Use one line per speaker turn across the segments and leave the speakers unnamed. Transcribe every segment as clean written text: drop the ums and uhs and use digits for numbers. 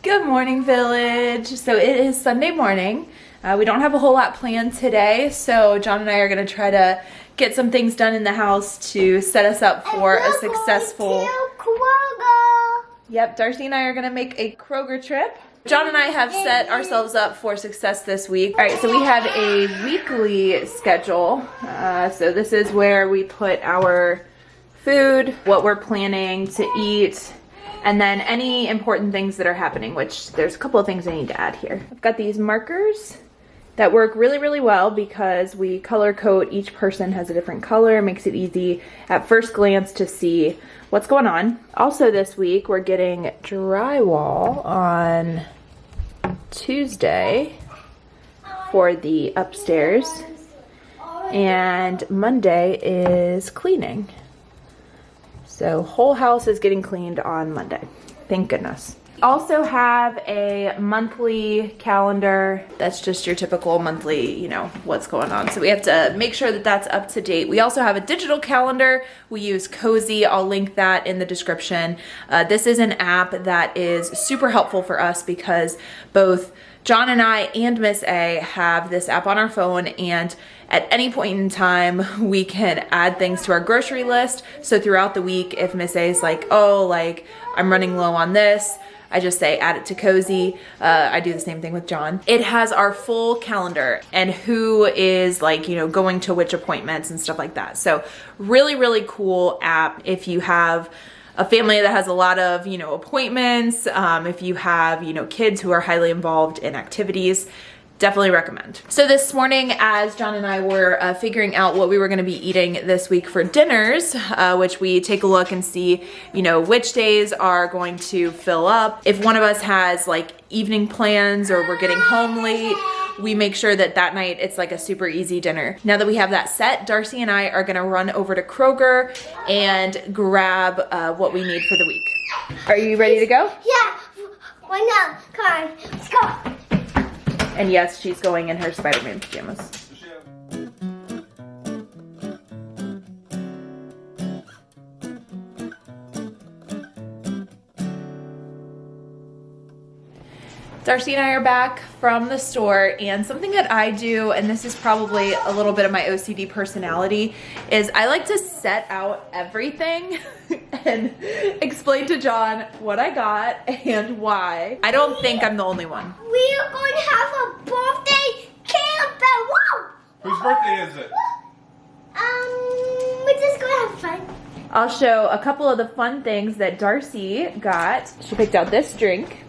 Good morning, Village. So it is Sunday morning. We don't have a whole lot planned today, so John and I are going to try to get some things done in the house to set us up for a successful...
Kroger.
Yep, Darcy and I are going to make a Kroger trip. John and I have set ourselves up for success this week. All right, so we have a weekly schedule. So this is where we put our food, what we're planning to eat, and then any important things that are happening, which there's a couple of things I need to add here. I've got these markers that work really, really well because we color code. Each person has a different color. It makes it easy at first glance to see what's going on. Also this week, we're getting drywall on Tuesday for the upstairs, and Monday is cleaning. So whole house is getting cleaned on Monday. Thank goodness. Also have a monthly calendar. That's just your typical monthly, you know, what's going on. So we have to make sure that that's up to date. We also have a digital calendar. We use Cozy. I'll link that in the description. This is an app that is super helpful for us because both John and I and Miss A have this app on our phone, and at any point in time, we can add things to our grocery list. So throughout the week, if Miss A is like, oh, like I'm running low on this, I just say add it to Cozy. I do the same thing with John. It has our full calendar and who is like, you know, going to which appointments and stuff like that. So really, really cool app if you have a family that has a lot of, you know, appointments, if you have, you know, kids who are highly involved in activities. Definitely recommend. So this morning, as John and I were figuring out what we were going to be eating this week for dinners, which we take a look and see, you know, which days are going to fill up. If one of us has like evening plans or we're getting home late, we make sure that that night it's like a super easy dinner. Now that we have that set, Darcy and I are going to run over to Kroger and grab what we need for the week. Are you ready to go?
Yeah. Why not? Come on. Let's go.
And yes, she's going in her Spider-Man pajamas. Darcy and I are back from the store, and something that I do, and this is probably a little bit of my OCD personality, is I like to set out everything and explain to John what I got and why. I don't think I'm the only one.
We are going to have a birthday camp. Whoa!
Whose birthday is it?
We're just going to have fun.
I'll show a couple of the fun things that Darcy got. She picked out this drink.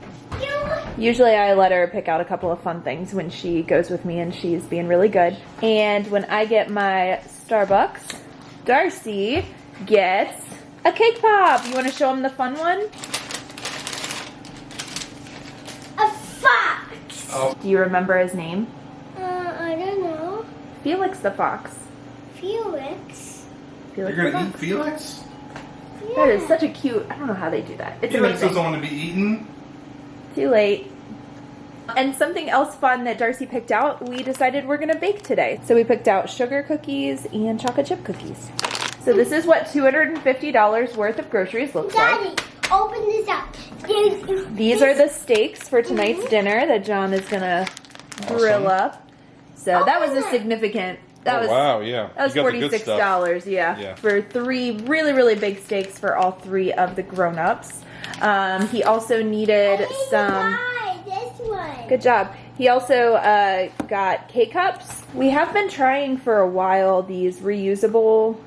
Usually I let her pick out a couple of fun things when she goes with me and she's being really good. And when I get my Starbucks, Darcy gets a cake pop. You want to show him the fun one?
A fox.
Oh.
Do you remember his name?
I don't know.
Felix the fox.
Felix.
Felix
You're
the
gonna eat
fox.
Felix?
That is such a cute, I don't know how they do that. It's
Felix
amazing.
doesn't want to be eaten.
Too late. And something else fun that Darcy picked out, we decided we're gonna bake today. So we picked out sugar cookies and chocolate chip cookies. So this is what $250 worth of groceries looks
Daddy,
like.
open this up.
These are the steaks for tonight's dinner that John is gonna grill up. So that was a significant,
Wow, yeah.
that was
You got the good stuff.
$46, yeah, for 3 really, really big steaks for all 3 of the grown-ups. He also needed some...
This one.
Good job. He also got K-Cups. We have been trying for a while these reusable,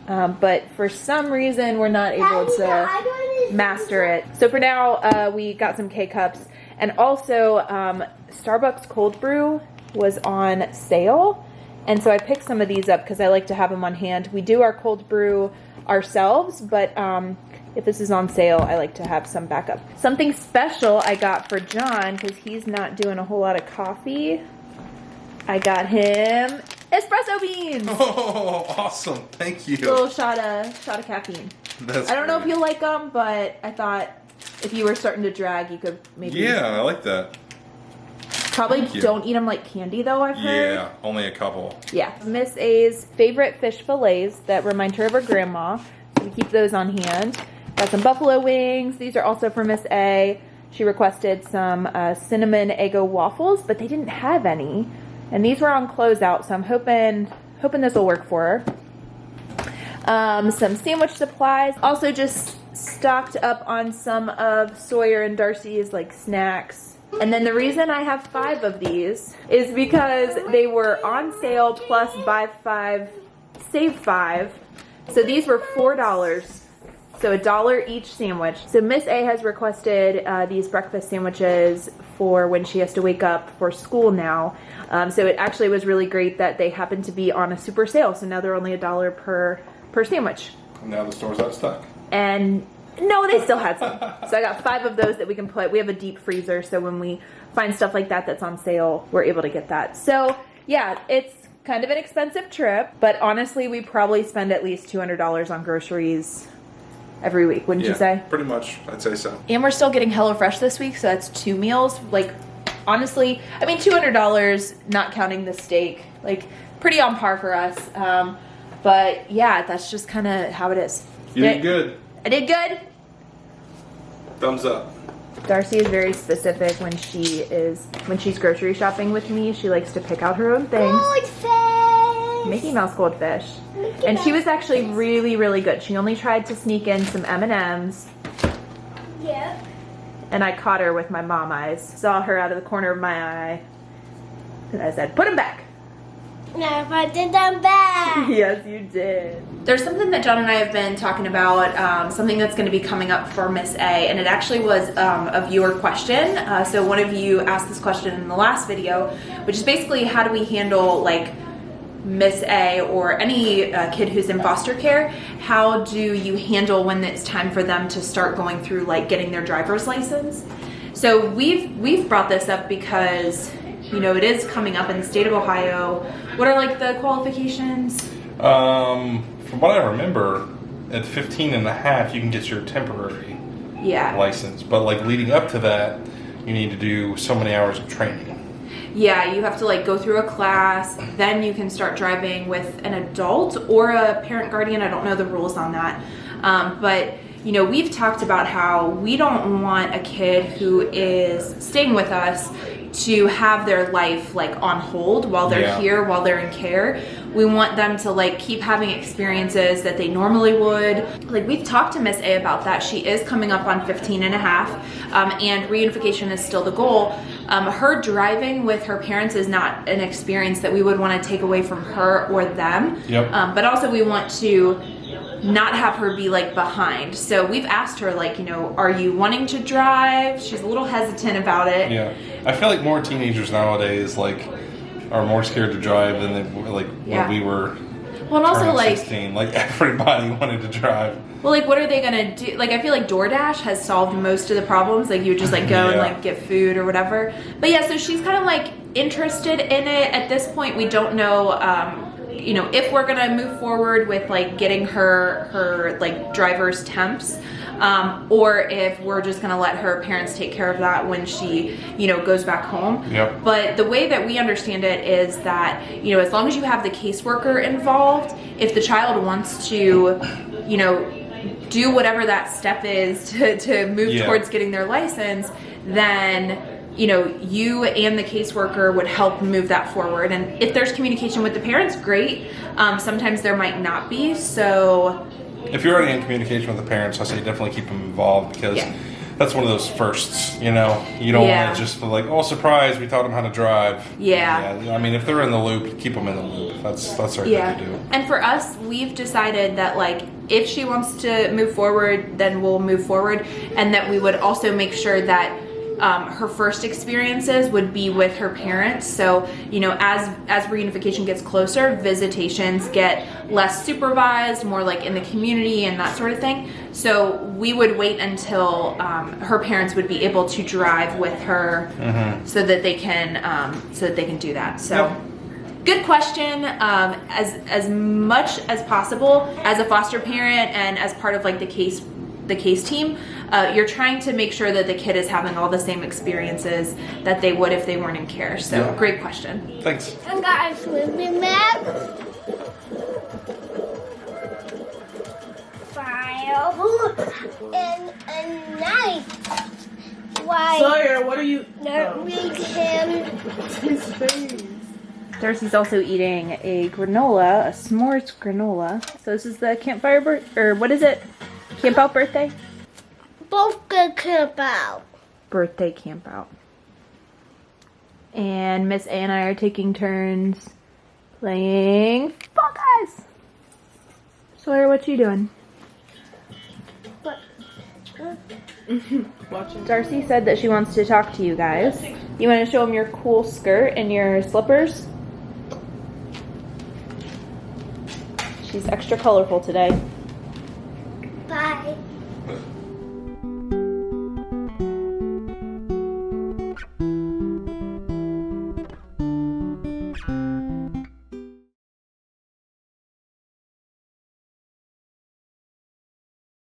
but for some reason we're not able to master it. So for now, we got some K-Cups. And also, Starbucks Cold Brew was on sale. And so I picked some of these up because I like to have them on hand. We do our cold brew ourselves, but if this is on sale, I like to have some backup. Something special I got for John, because he's not doing a whole lot of coffee. I got him espresso beans.
Oh, awesome. Thank you.
A little shot of caffeine. I don't know if you like them, but I thought if you were starting to drag, you could maybe...
Yeah, I like that.
Probably don't eat them like candy, though, I've heard.
Yeah, only a couple.
Yeah. Miss A's favorite fish fillets that remind her of her grandma. So we keep those on hand. Got some buffalo wings. These are also for Miss A. She requested some cinnamon Eggo waffles, but they didn't have any. And these were on closeout, so I'm hoping this will work for her. Some sandwich supplies. Also just stocked up on some of Sawyer and Darcy's like snacks. And then the reason I have 5 of these is because they were on sale plus buy 5, save 5. So these were $4. So $1 each sandwich. So Miss A has requested these breakfast sandwiches for when she has to wake up for school now. So it actually was really great that they happened to be on a super sale. So now they're only $1 per sandwich.
Now the store's out of stock.
And no, they still had some. So I got 5 of those that we can put. We have a deep freezer, so when we find stuff like that that's on sale, we're able to get that. So yeah, it's kind of an expensive trip, but honestly, we probably spend at least $200 on groceries every week, wouldn't you say?
Pretty much, I'd say so.
And we're still getting HelloFresh this week, so that's 2 meals. Like, honestly, I mean, $200, not counting the steak, like, pretty on par for us. But yeah, that's just kind of how it is.
You did good.
I did good.
Thumbs up.
Darcy is very specific when she's grocery shopping with me. She likes to pick out her own things.
Goldfish.
Mickey Mouse goldfish. And she was actually really, really good. She only tried to sneak in some M&Ms.
Yep.
And I caught her with my mom eyes. Saw her out of the corner of my eye. And I said, put them back.
No, I did them back.
Yes, you did. There's something that John and I have been talking about, something that's going to be coming up for Miss A, and it actually was a viewer question. So one of you asked this question in the last video, which is basically how do we handle like Miss A or any kid who's in foster care? How do you handle when it's time for them to start going through like getting their driver's license? So we've brought this up because, you know, it is coming up in the state of Ohio. What are like the qualifications?
From what I remember, at 15 and a half, you can get your temporary license. But like leading up to that, you need to do so many hours of training.
Yeah, you have to like go through a class, then you can start driving with an adult or a parent guardian. I don't know the rules on that. But you know, we've talked about how we don't want a kid who is staying with us to have their life like on hold while they're here, while they're in care. We want them to like keep having experiences that they normally would. Like we've talked to Miss A about that. She is coming up on 15 and a half, and reunification is still the goal. Her driving with her parents is not an experience that we would want to take away from her or them. But also we want to not have her be like behind. So we've asked her like, you know, are you wanting to drive? She's a little hesitant about it. Yeah,
I feel like more teenagers nowadays like are more scared to drive than they were like when we were.
Well, and also like
16, like everybody wanted to drive.
Well, like what are they gonna do? Like I feel like DoorDash has solved most of the problems. Like you would just like go and like get food or whatever. But yeah, so she's kind of like interested in it. At this point, we don't know. You know, if we're gonna move forward with like getting her like driver's temps, or if we're just gonna let her parents take care of that when she, you know, goes back home. But the way that we understand it is that, you know, as long as you have the caseworker involved, if the child wants to, you know, do whatever that step is to move towards getting their license, then you know, you and the caseworker would help move that forward. And if there's communication with the parents, great. Sometimes there might not be, so.
If you're already in communication with the parents, I say definitely keep them involved because that's one of those firsts, you know. You don't want to just be like, oh, surprise, we taught them how to drive. I mean, if they're in the loop, keep them in the loop. That's our thing to do.
And for us, we've decided that like, if she wants to move forward, then we'll move forward. And that we would also make sure that her first experiences would be with her parents. So, you know, as reunification gets closer, visitations get less supervised, more like in the community and that sort of thing. So we would wait until her parents would be able to drive with her, so that they can do that. So. Good question. As much as possible, as a foster parent and as part of like the case team, you're trying to make sure that the kid is having all the same experiences that they would if they weren't in care. So great question.
Thanks.
I got a swimming map. File and a knife. why.
Sawyer, what are you?
Don't read him.
His face. Darcy's also eating a granola, a s'mores granola. So this is the campfire or what is it? Camp out birthday?
Both good camp out.
Birthday camp out. And Miss A and I are taking turns playing Fall Guys. Sawyer, what you doing?
Watching.
Darcy said that she wants to talk to you guys. You want to show them your cool skirt and your slippers? She's extra colorful today.